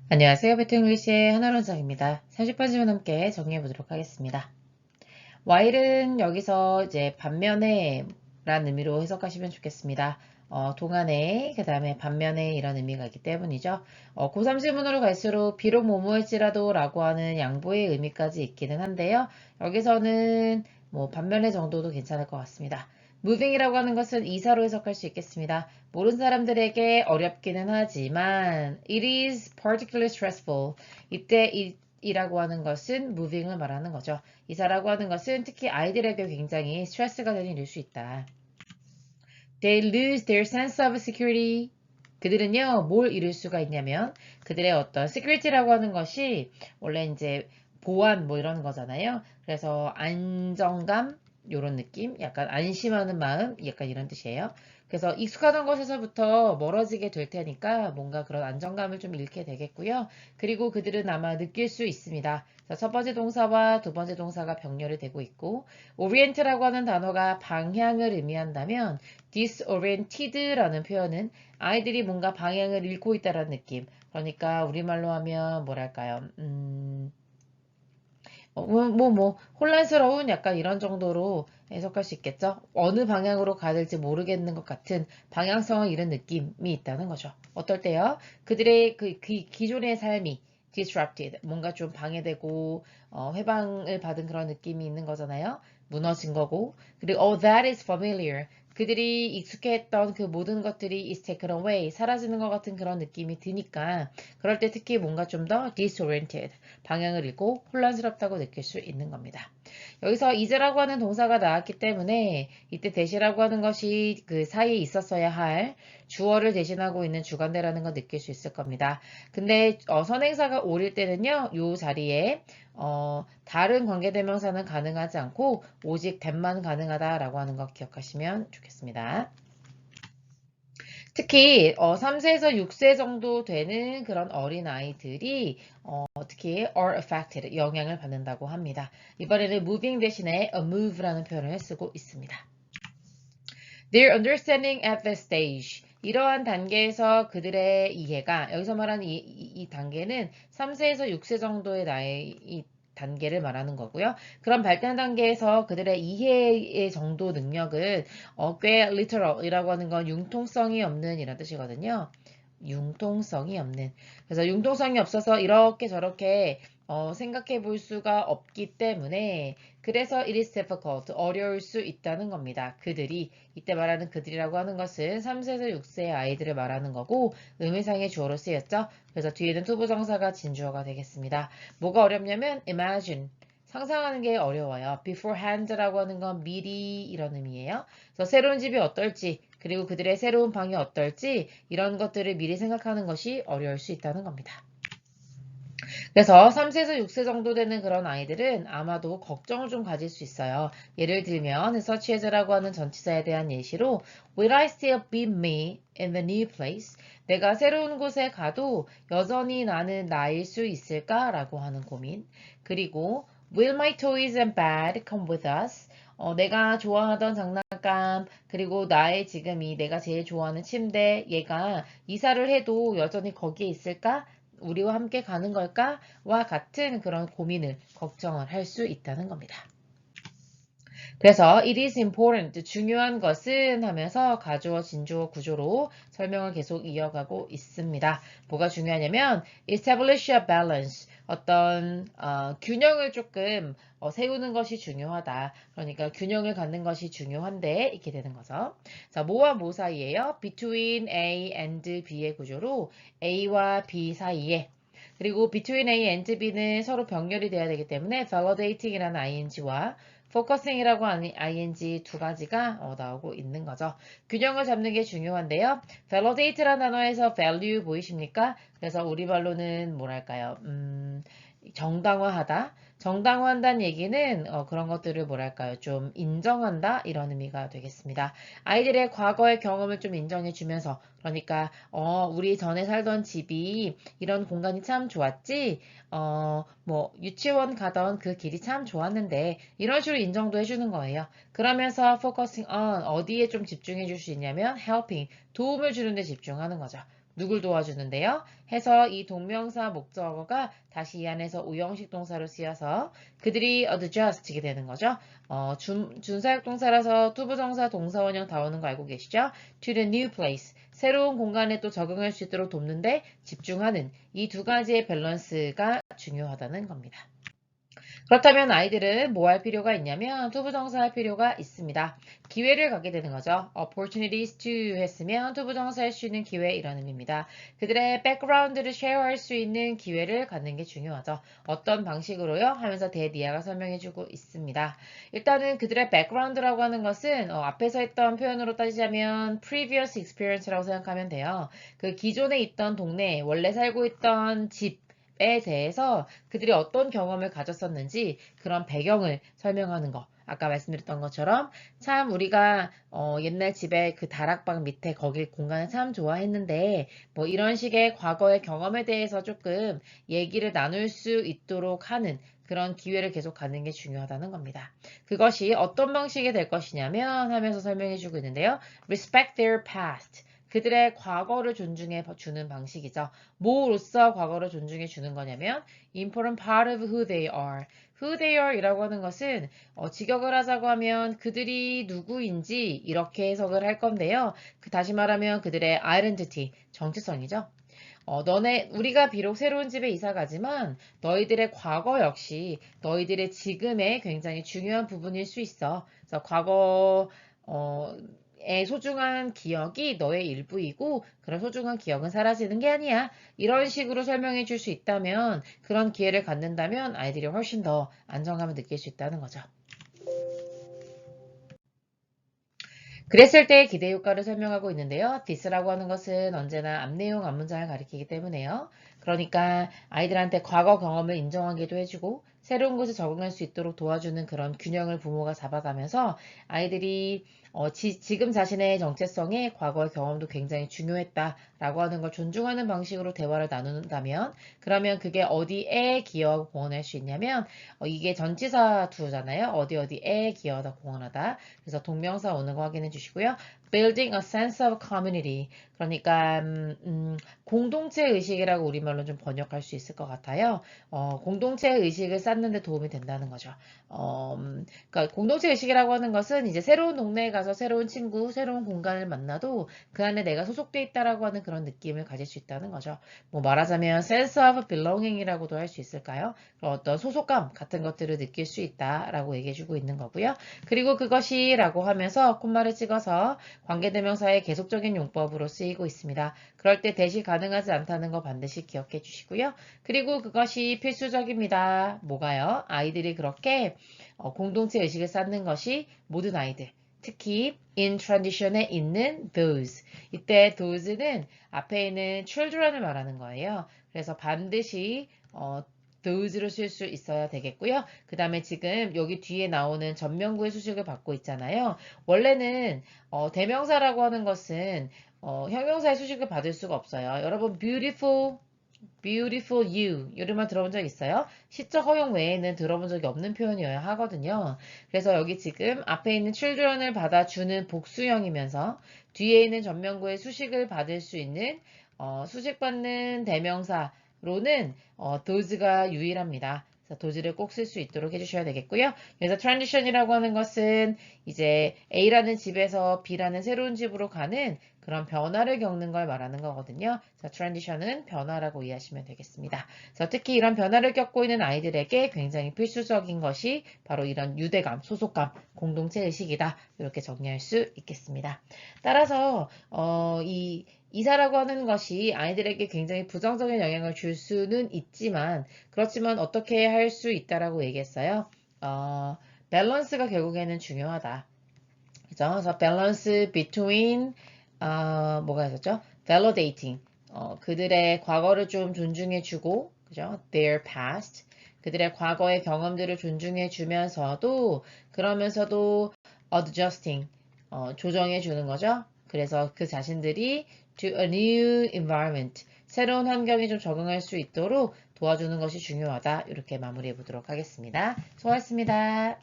안녕하세요. 베트잉글리시의 하나론장입니다. 30번 질문 함께 정리해 보도록 하겠습니다. while은 여기서 이제 반면에 라는 의미로 해석하시면 좋겠습니다. 동안에, 그 다음에 반면에 이런 의미가 있기 때문이죠. 고3 질문으로 갈수록 비록 뭐뭐일지라도 라고 하는 양보의 의미까지 있기는 한데요. 여기서는 뭐 반면에 정도도 괜찮을 것 같습니다. moving이라고 하는 것은 이사로 해석할 수 있겠습니다. 모르는 사람들에게 어렵기는 하지만 it is particularly stressful. 이때 이라고 하는 것은 moving을 말하는 거죠. 이사라고 하는 것은 특히 아이들에게 굉장히 스트레스가 되는 일일 수 있다. They lose their sense of security. 그들은요, 뭘 잃을 수가 있냐면 그들의 어떤 security라고 하는 것이 원래 이제 보안 뭐 이런 거잖아요. 그래서 안정감 요런 느낌, 약간 안심하는 마음, 약간 이런 뜻이에요. 그래서 익숙하던 것에서부터 멀어지게 될 테니까 뭔가 그런 안정감을 좀 잃게 되겠고요. 그리고 그들은 아마 느낄 수 있습니다. 첫 번째 동사와 두 번째 동사가 병렬이 되고 있고 orient라고 하는 단어가 방향을 의미한다면 disoriented라는 표현은 아이들이 뭔가 방향을 잃고 있다는 느낌. 그러니까 우리말로 하면 뭐랄까요? 혼란스러운 약간 이런 정도로 해석할 수 있겠죠? 어느 방향으로 가야 될지 모르겠는 것 같은 방향성을 잃은 느낌이 있다는 거죠. 어떨 때요? 그들의 그 기존의 삶이 disrupted, 뭔가 좀 방해되고 해방을 받은 그런 느낌이 있는 거잖아요. 무너진 거고. 그리고 that is familiar. 그들이 익숙했던 그 모든 것들이 is taken away, 사라지는 것 같은 그런 느낌이 드니까 그럴 때 특히 뭔가 좀 더 disoriented, 방향을 잃고 혼란스럽다고 느낄 수 있는 겁니다. 여기서 is라고 하는 동사가 나왔기 때문에 이때 대시라고 하는 것이 그 사이에 있었어야 할 주어를 대신하고 있는 주관대라는 걸 느낄 수 있을 겁니다. 근데 선행사가 오릴 때는요, 이 자리에 다른 관계대명사는 가능하지 않고 오직 that만 가능하다라고 하는 거 기억하시면 좋겠습니다. 특히 3세에서 6세 정도 되는 그런 어린 아이들이 특히 are affected, 영향을 받는다고 합니다. 이번에는 moving 대신에 a move라는 표현을 쓰고 있습니다. Their understanding at this stage. 이러한 단계에서 그들의 이해가, 여기서 말하는 이 단계는 3세에서 6세 정도의 나이 단계를 말하는 거고요. 그런 발달 단계에서 그들의 이해의 정도 능력은 꽤 literal이라고 하는 건 융통성이 없는 이런 뜻이거든요. 융통성이 없는. 그래서 융통성이 없어서 이렇게 저렇게 생각해 볼 수가 없기 때문에 그래서 it is difficult, 어려울 수 있다는 겁니다. 그들이, 이때 말하는 그들이라고 하는 것은 3세에서 6세의 아이들을 말하는 거고 의미상의 주어로 쓰였죠. 그래서 뒤에는 투부정사가 진주어가 되겠습니다. 뭐가 어렵냐면 imagine, 상상하는 게 어려워요. beforehand라고 하는 건 미리 이런 의미예요. 그래서 새로운 집이 어떨지, 그리고 그들의 새로운 방이 어떨지 이런 것들을 미리 생각하는 것이 어려울 수 있다는 겁니다. 그래서 3세에서 6세 정도 되는 그런 아이들은 아마도 걱정을 좀 가질 수 있어요. 예를 들면 such as라고 하는 전치사에 대한 예시로 Will I still be me in the new place? 내가 새로운 곳에 가도 여전히 나는 나일 수 있을까? 라고 하는 고민. 그리고 Will my toys and bed come with us? 내가 좋아하던 장난감, 그리고 나의 지금 내가 제일 좋아하는 침대, 얘가 이사를 해도 여전히 거기에 있을까? 우리와 함께 가는 걸까? 와 같은 그런 고민을, 걱정을 할 수 있다는 겁니다. 그래서 it is important, 중요한 것은 하면서 가주어, 진주어 구조로 설명을 계속 이어가고 있습니다. 뭐가 중요하냐면 establish a balance, 어떤 균형을 조금 세우는 것이 중요하다. 그러니까 균형을 갖는 것이 중요한데 이렇게 되는 거죠. 자, 뭐와 뭐 사이에요? between A and B의 구조로 A와 B 사이에, 그리고 between A and B는 서로 병렬이 돼야 되기 때문에 validating이라는 ing와 focusing이라고 하는 ing 두 가지가 나오고 있는 거죠. 균형을 잡는 게 중요한데요. validate라는 단어에서 value 보이십니까? 그래서 우리말로는 뭐랄까요? 정당화하다. 정당화한다는 얘기는 그런 것들을 뭐랄까요? 좀 인정한다 이런 의미가 되겠습니다. 아이들의 과거의 경험을 좀 인정해 주면서, 그러니까 우리 전에 살던 집이 이런 공간이 참 좋았지. 뭐 유치원 가던 그 길이 참 좋았는데 이런 식으로 인정도 해주는 거예요. 그러면서 focusing on, 어디에 좀 집중해 줄 수 있냐면 helping, 도움을 주는 데 집중하는 거죠. 누굴 도와주는데요? 해서 이 동명사 목적어가 다시 이 안에서 오형식 동사로 쓰여서 그들이 adjust게 되는 거죠. 준사역 동사라서 투부정사 동사원형 다 오는 거 알고 계시죠? To the new place. 새로운 공간에 또 적응할 수 있도록 돕는데 집중하는 이 두 가지의 밸런스가 중요하다는 겁니다. 그렇다면 아이들은 뭐 할 필요가 있냐면 투부정사 할 필요가 있습니다. 기회를 갖게 되는 거죠. opportunities to 했으면 투부정사 할 수 있는 기회 이런 의미입니다. 그들의 백그라운드를 쉐어할 수 있는 기회를 갖는 게 중요하죠. 어떤 방식으로요? 하면서 대니아가 설명해주고 있습니다. 일단은 그들의 백그라운드라고 하는 것은 앞에서 했던 표현으로 따지자면 previous experience라고 생각하면 돼요. 그 기존에 있던 동네, 원래 살고 있던 집 에 대해서 그들이 어떤 경험을 가졌었는지 그런 배경을 설명하는 거. 아까 말씀드렸던 것처럼 참 우리가 옛날 집에 그 다락방 밑에 거기 공간을 참 좋아했는데 뭐 이런 식의 과거의 경험에 대해서 조금 얘기를 나눌 수 있도록 하는 그런 기회를 계속 갖는 게 중요하다는 겁니다. 그것이 어떤 방식이 될 것이냐면 하면서 설명해 주고 있는데요. Respect their past. 그들의 과거를 존중해 주는 방식이죠. 뭐로써 과거를 존중해 주는 거냐면 important part of who they are. who they are 이라고 하는 것은 직역을 하자고 하면 그들이 누구인지 이렇게 해석을 할 건데요. 다시 말하면 그들의 identity, 정체성이죠. 우리가 비록 새로운 집에 이사 가지만 너희들의 과거 역시 너희들의 지금의 굉장히 중요한 부분일 수 있어. 그래서 의 소중한 기억이 너의 일부이고 그런 소중한 기억은 사라지는 게 아니야. 이런 식으로 설명해 줄 수 있다면 그런 기회를 갖는다면 아이들이 훨씬 더 안정감을 느낄 수 있다는 거죠. 그랬을 때의 기대 효과를 설명하고 있는데요. this라고 하는 것은 언제나 앞내용, 앞문장을 가리키기 때문에요. 그러니까 아이들한테 과거 경험을 인정하기도 해주고 새로운 곳에 적응할 수 있도록 도와주는 그런 균형을 부모가 잡아가면서 아이들이 지금 자신의 정체성에 과거의 경험도 굉장히 중요했다라고 하는 걸 존중하는 방식으로 대화를 나눈다면 그러면 그게 어디에 기여하고 공헌할 수 있냐면 이게 전치사 두잖아요. 어디에 기여하다 공헌하다. 그래서 동명사 오는 거 확인해 주시고요. Building a sense of community. 그러니까 공동체 의식이라고 우리말로 좀 번역할 수 있을 것 같아요. 공동체 의식을 쌓는 데 도움이 된다는 거죠. 그러니까 공동체 의식이라고 하는 것은 이제 새로운 동네에 가서 새로운 친구, 새로운 공간을 만나도 그 안에 내가 소속돼 있다라고 하는 그런 느낌을 가질 수 있다는 거죠. 뭐 말하자면 sense of belonging이라고도 할 수 있을까요? 어떤 소속감 같은 것들을 느낄 수 있다라고 얘기해주고 있는 거고요. 그리고 그것이라고 하면서 콤마를 찍어서 관계대명사의 계속적인 용법으로 쓰이고 있습니다. 그럴 때 대시 가능하지 않다는 거 반드시 기억해 주시고요. 그리고 그것이 필수적입니다. 뭐가요? 아이들이 그렇게 공동체 의식을 쌓는 것이 모든 아이들, 특히 in transition에 있는 those. 이때 those는 앞에 있는 children을 말하는 거예요. 그래서 반드시 those를 쓸 수 있어야 되겠고요. 그 다음에 지금 여기 뒤에 나오는 전명구의 수식을 받고 있잖아요. 원래는 대명사라고 하는 것은 형용사의 수식을 받을 수가 없어요. 여러분 beautiful you 이름만 들어본 적 있어요? 시적 허용 외에는 들어본 적이 없는 표현이어야 하거든요. 그래서 여기 지금 앞에 있는 children을 받아주는 복수형이면서 뒤에 있는 전명구의 수식을 받을 수 있는 수식받는 대명사로는 those가 유일합니다. 그래서 도지를 꼭 쓸 수 있도록 해주셔야 되겠고요. 그래서 transition이라고 하는 것은 이제 A라는 집에서 B라는 새로운 집으로 가는 그런 변화를 겪는 걸 말하는 거거든요. 그래서 transition은 변화라고 이해하시면 되겠습니다. 그래서 특히 이런 변화를 겪고 있는 아이들에게 굉장히 필수적인 것이 바로 이런 유대감, 소속감, 공동체 의식이다. 이렇게 정리할 수 있겠습니다. 따라서 이사라고 하는 것이 아이들에게 굉장히 부정적인 영향을 줄 수는 있지만 그렇지만 어떻게 할 수 있다라고 얘기했어요. 밸런스가 결국에는 중요하다. 그죠? 그래서 balance between 뭐가 있었죠? validating 그들의 과거를 좀 존중해주고 그죠? their past 그들의 과거의 경험들을 존중해주면서도 그러면서도 adjusting 조정해주는 거죠. 그래서 그 자신들이 to a new environment 새로운 환경에 좀 적응할 수 있도록 도와주는 것이 중요하다. 이렇게 마무리해 보도록 하겠습니다. 수고하셨습니다.